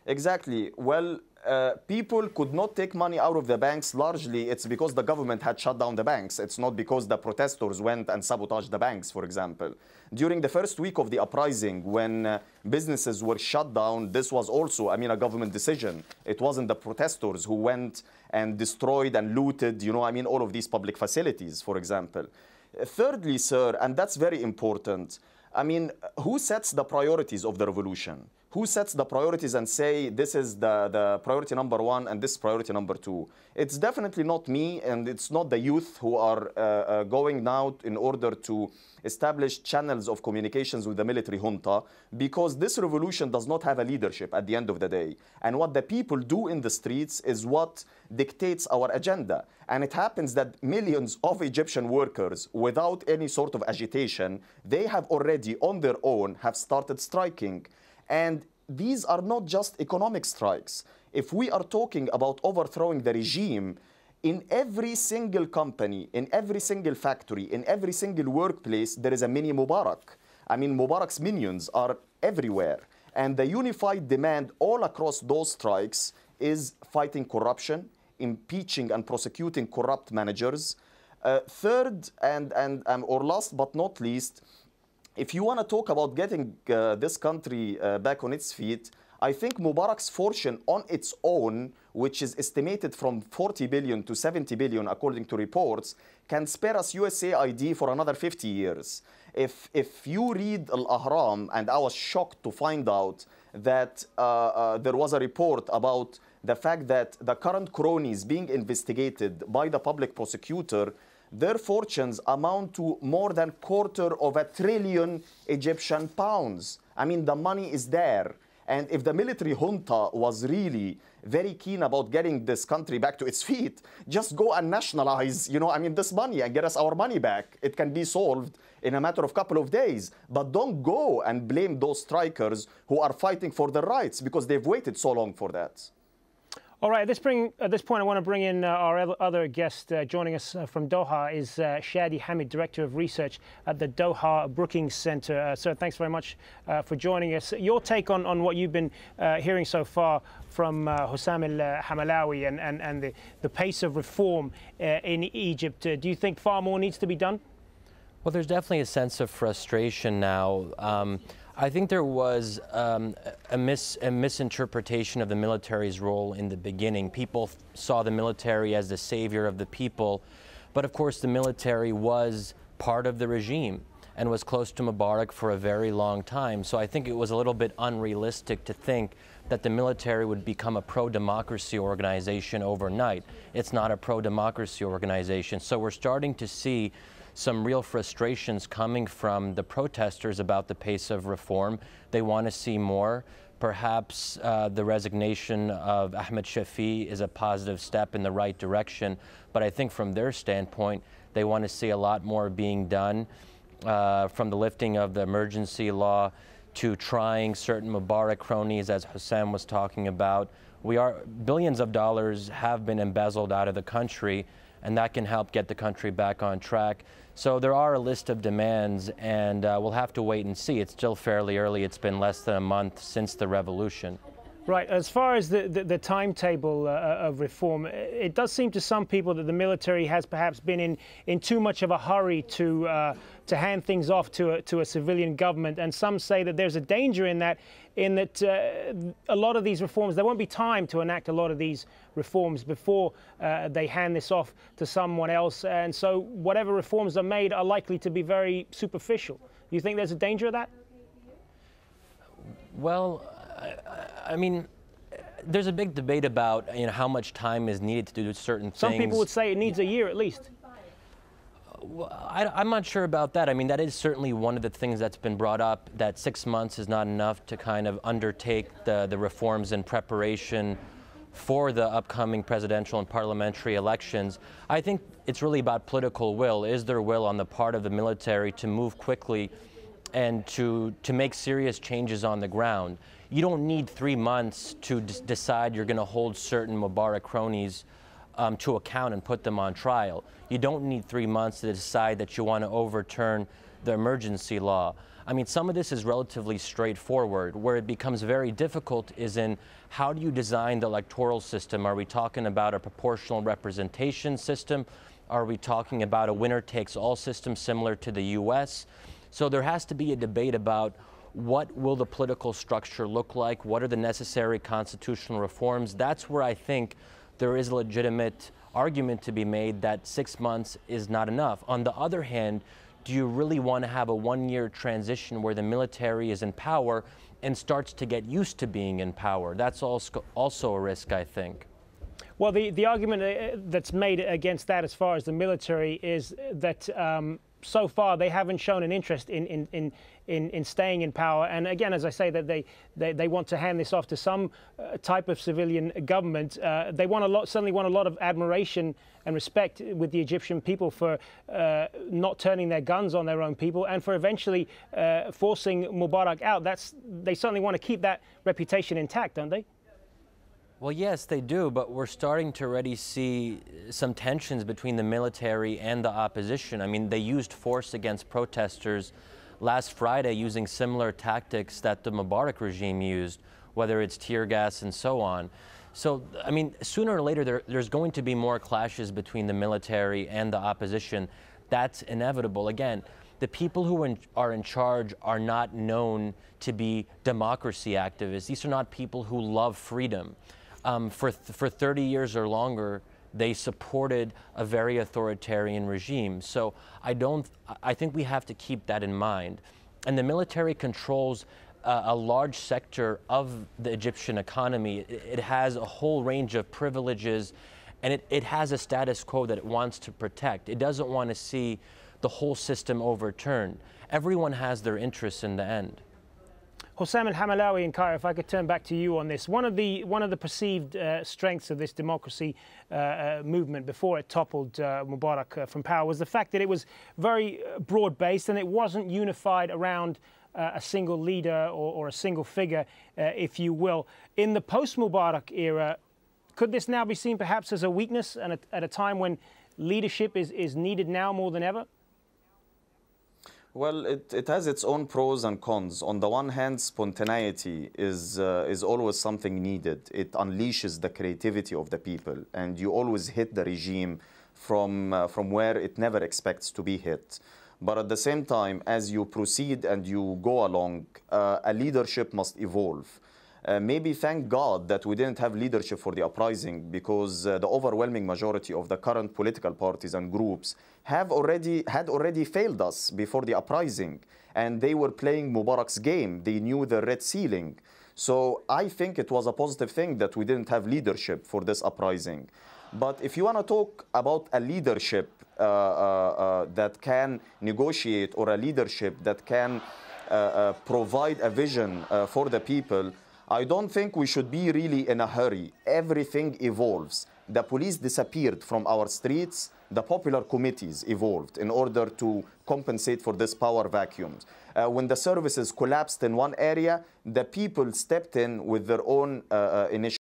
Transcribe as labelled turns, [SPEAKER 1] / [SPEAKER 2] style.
[SPEAKER 1] Exactly. Well, people could not take money out of the banks. Largely, it's because the government had shut down the banks. It's not because the protesters went and sabotaged the banks, for example. During the first week of the uprising, when businesses were shut down, this was also, a government decision. It wasn't the protesters who went and destroyed and looted, all of these public facilities, for example. Thirdly, sir, and that's very important, who sets the priorities of the revolution? Who sets the priorities and say this is the priority number one and this is priority number two? It's definitely not me, and it's not the youth who are going now in order to establish channels of communications with the military junta, because this revolution does not have a leadership at the end of the day. And what the people do in the streets is what dictates our agenda. And it happens that millions of Egyptian workers, without any sort of agitation, they have already on their own have started striking. And these are not just economic strikes. If we are talking about overthrowing the regime, in every single company, in every single factory, in every single workplace, there is a mini Mubarak. Mubarak's minions are everywhere. And the unified demand all across those strikes is fighting corruption, impeaching and prosecuting corrupt managers. Third, or last but not least, if you want to talk about getting this country back on its feet, I think Mubarak's fortune on its own, which is estimated from 40 billion to 70 billion according to reports, can spare us USAID for another 50 years. If you read Al-Ahram, and I was shocked to find out that there was a report about the fact that the current cronies being investigated by the public prosecutor, their fortunes amount to more than $250 billion Egyptian pounds. The money is there. And if the military junta was really very keen about getting this country back to its feet, just go and nationalize, this money and get us our money back. It can be solved in a matter of a couple of days. But don't go and blame those strikers who are fighting for their rights, because they've waited so long for that.
[SPEAKER 2] All right, at this point, I want to bring in our other guest. Joining us from Doha is Shadi Hamid, Director of Research at the Doha Brookings Center. Sir, thanks very much for joining us. Your take on what you've been hearing so far from Hussam al-Hamalawi and the pace of reform in Egypt. Do you think far more needs to be done?
[SPEAKER 3] Well, there's definitely a sense of frustration now. I think there was a misinterpretation of the military's role in the beginning. People saw the military as the savior of the people, but of course the military was part of the regime and was close to Mubarak for a very long time. So I think it was a little bit unrealistic to think that the military would become a pro-democracy organization overnight. It's not a pro-democracy organization. So we're starting to see some real frustrations coming from the protesters about the pace of reform. They want to see more. Perhaps the resignation of Ahmed Shafi is a positive step in the right direction, but I think from their standpoint, they want to see a lot more being done, from the lifting of the emergency law to trying certain Mubarak cronies, as Hussam was talking about. Billions of dollars have been embezzled out of the country, and that can help get the country back on track. So there are a list of demands, and we'll have to wait and see. It's still fairly early. It's been less than a month since the revolution.
[SPEAKER 2] Right. As far as the timetable of reform, it does seem to some people that the military has perhaps been in too much of a hurry to hand things off to a civilian government. And some say that there's a danger in that a lot of these reforms, there won't be time to enact a lot of these reforms before they hand this off to someone else. And so whatever reforms are made are likely to be very superficial. Do you think there's a danger of that?
[SPEAKER 3] Well, I mean, there's a big debate about how much time is needed to do certain things.
[SPEAKER 2] Some people would say it needs a year at least.
[SPEAKER 3] Well, I'm not sure about that. I mean, that is certainly one of the things that's been brought up, that 6 months is not enough to kind of undertake the reforms in preparation for the upcoming presidential and parliamentary elections. I think it's really about political will. Is there will on the part of the military to move quickly and to make serious changes on the ground? You don't need 3 months to decide you're going to hold certain Mubarak cronies to account and put them on trial. You don't need 3 months to decide that you want to overturn the emergency law. I mean, some of this is relatively straightforward. Where it becomes very difficult is in how do you design the electoral system? Are we talking about a proportional representation system? Are we talking about a winner-takes-all system similar to the U.S.? So there has to be a debate about what will the political structure look like? What are the necessary constitutional reforms? That's where I think there is a legitimate argument to be made that 6 months is not enough. On the other hand, do you really want to have a one-year transition where the military is in power and starts to get used to being in power? That's also a risk, I think.
[SPEAKER 2] Well, the argument that's made against that as far as the military is that so far they haven't shown an interest in staying in power. And again, as I say, that they want to hand this off to some type of civilian government. They want certainly want a lot of admiration and respect with the Egyptian people for not turning their guns on their own people and for eventually forcing Mubarak out. They certainly want to keep that reputation intact, don't they?
[SPEAKER 3] Well, yes, they do, but we're starting to already see some tensions between the military and the opposition. I mean, they used force against protesters last Friday using similar tactics that the Mubarak regime used, whether it's tear gas and so on. So, I mean, sooner or later, there's going to be more clashes between the military and the opposition. That's inevitable. Again, the people who are in charge are not known to be democracy activists. These are not people who love freedom. For 30 years or longer, they supported a very authoritarian regime. So I think we have to keep that in mind. And the military controls a large sector of the Egyptian economy. It has a whole range of privileges, and it has a status quo that it wants to protect. It doesn't want to see the whole system overturned. Everyone has their interests in the end.
[SPEAKER 2] Hossam al-Hamalawi in Cairo, if I could turn back to you on this. One of the perceived strengths of this democracy movement before it toppled Mubarak from power was the fact that it was very broad-based and it wasn't unified around a single leader or a single figure, if you will. In the post-Mubarak era, could this now be seen perhaps as a weakness and at a time when leadership is needed now more than ever?
[SPEAKER 1] Well, it has its own pros and cons. On the one hand, spontaneity is always something needed. It unleashes the creativity of the people, and you always hit the regime from where it never expects to be hit. But at the same time, as you proceed and you go along, a leadership must evolve. Maybe thank God that we didn't have leadership for the uprising, because the overwhelming majority of the current political parties and groups had already failed us before the uprising, and they were playing Mubarak's game. They knew the red ceiling. So I think it was a positive thing that we didn't have leadership for this uprising. But if you want to talk about a leadership that can negotiate, or a leadership that can provide a vision for the people, I don't think we should be really in a hurry. Everything evolves. The police disappeared from our streets. The popular committees evolved in order to compensate for this power vacuum. When the services collapsed in one area, the people stepped in with their own initiative.